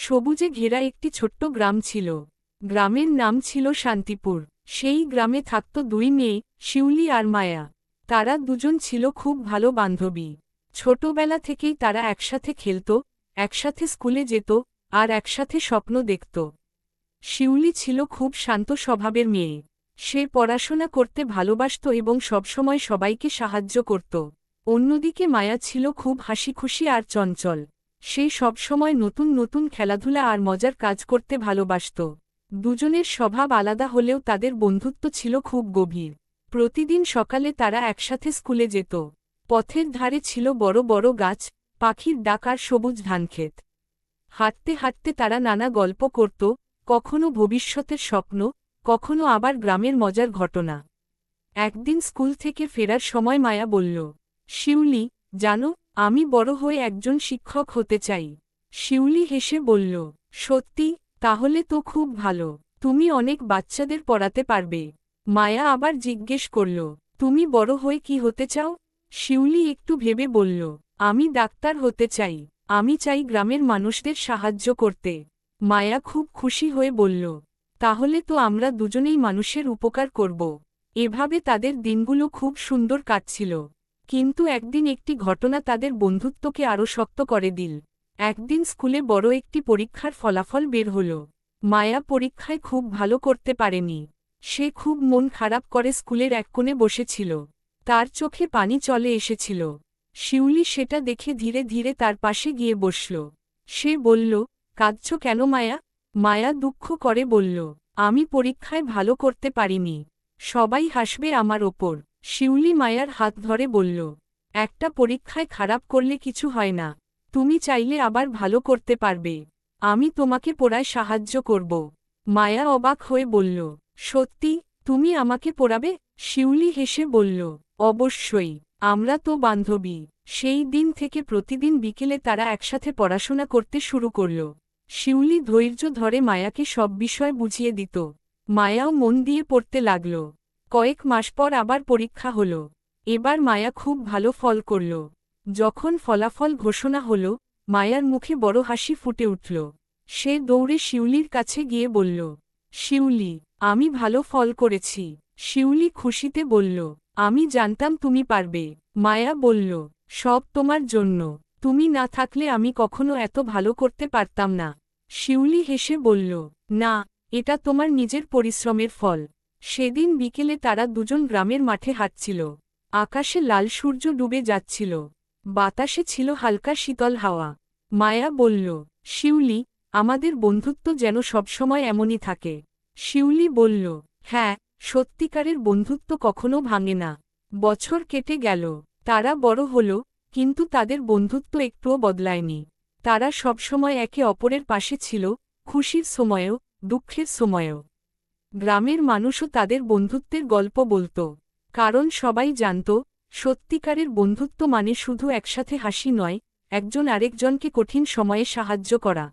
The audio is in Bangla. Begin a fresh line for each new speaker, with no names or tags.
সবুজে ঘেরা একটি ছোট্ট গ্রাম ছিল। গ্রামের নাম ছিল শান্তিপুর। সেই গ্রামে থাকত দুই মেয়ে, শিউলি আর মায়া। তারা দুজন ছিল খুব ভালো বান্ধবী। ছোটবেলা থেকেই তারা একসাথে খেলত, একসাথে স্কুলে যেত, আর একসাথে স্বপ্ন দেখত। শিউলি ছিল খুব শান্ত স্বভাবের মেয়ে। সে পড়াশোনা করতে ভালোবাসত এবং সবসময় সবাইকে সাহায্য করত। অন্যদিকে মায়া ছিল খুব হাসিখুশি আর চঞ্চল। সে সবসময় নতুন নতুন খেলাধুলা আর মজার কাজ করতে ভালোবাসত। দুজনের স্বভাব আলাদা হলেও তাদের বন্ধুত্ব ছিল খুব গভীর। প্রতিদিন সকালে তারা একসাথে স্কুলে যেত। পথের ধারে ছিল বড় বড় গাছ, পাখির ডাক আর সবুজ ধানক্ষেত। হাঁটতে হাঁটতে তারা নানা গল্প করত, কখনো ভবিষ্যতের স্বপ্ন, কখনো আবার গ্রামের মজার ঘটনা। একদিন স্কুল থেকে ফেরার সময় মায়া বলল, শিউলি, জানো, আমি বড় হয়ে একজন শিক্ষক হতে চাই। শিউলি হেসে বলল, সত্যি? তাহলে তো খুব ভালো। তুমি অনেক বাচ্চাদের পড়াতে পারবে। মায়া আবার জিজ্ঞেস করল, তুমি বড় হয়ে কি হতে চাও? শিউলি একটু ভেবে বলল, আমি ডাক্তার হতে চাই। আমি চাই গ্রামের মানুষদের সাহায্য করতে। মায়া খুব খুশি হয়ে বলল, তাহলে তো আমরা দুজনেই মানুষের উপকার করব। এভাবে তাদের দিনগুলো খুব সুন্দর কাটছিল। কিন্তু একদিন একটি ঘটনা তাদের বন্ধুত্বকে আরও শক্ত করে দিল। একদিন স্কুলে বড় একটি পরীক্ষার ফলাফল বের হল। মায়া পরীক্ষায় খুব ভালো করতে পারেনি। সে খুব মন খারাপ করে স্কুলের এক কোণে বসেছিল। তার চোখে পানি চলে এসেছিল। শিউলি সেটা দেখে ধীরে ধীরে তার পাশে গিয়ে বসল। সে বলল, কাঁদছ কেন মায়া? মায়া দুঃখ করে বলল, আমি পরীক্ষায় ভালো করতে পারিনি। সবাই হাসবে আমার ওপর। শিউলি মায়ার হাত ধরে বলল, একটা পরীক্ষায় খারাপ করলে কিছু হয় না। তুমি চাইলে আবার ভালো করতে পারবে। আমি তোমাকে পড়ায় সাহায্য করব। মায়া অবাক হয়ে বলল, সত্যি? তুমি আমাকে পড়াবে? শিউলি হেসে বলল, অবশ্যই, আমরা তো বান্ধবী। সেই দিন থেকে প্রতিদিন বিকেলে তারা একসাথে পড়াশোনা করতে শুরু করল। শিউলি ধৈর্য ধরে মায়াকে সব বিষয় বুঝিয়ে দিত। মায়াও মন দিয়ে পড়তে লাগল। কয়েক মাস পর আবার পরীক্ষা হল। এবার মায়া খুব ভালো ফল করল। যখন ফলাফল ঘোষণা হল, মায়ার মুখে বড় হাসি ফুটে উঠল। সে দৌড়ে শিউলির কাছে গিয়ে বলল, শিউলি, আমি ভালো ফল করেছি। শিউলি খুশিতে বলল, আমি জানতাম তুমি পারবে। মায়া বলল, সব তোমার জন্য। তুমি না থাকলে আমি কখনো এত ভালো করতে পারতাম না। শিউলি হেসে বলল, না, এটা তোমার নিজের পরিশ্রমের ফল। সেদিন বিকেলে তারা দুজন গ্রামের মাঠে হাঁটছিল। আকাশে লাল সূর্য ডুবে যাচ্ছিল। বাতাসে ছিল হালকা শীতল হাওয়া। মায়া বলল, শিউলি, আমাদের বন্ধুত্ব যেন সবসময় এমনই থাকে। শিউলি বলল, হ্যাঁ, সত্যিকারের বন্ধুত্ব কখনো ভাঙে না। বছর কেটে গেল। তারা বড় হল, কিন্তু তাদের বন্ধুত্ব একটুও বদলায়নি। তারা সবসময় একে অপরের পাশে ছিল, খুশির সময়েও, দুঃখের সময়েও। গ্রামের মানুষও তাদের বন্ধুত্বের গল্প বলত। কারণ সবাই জানত, সত্যিকারের বন্ধুত্ব মানে শুধু একসাথে হাসি নয়, একজন আরেকজনকে কঠিন সময়ে সাহায্য করা।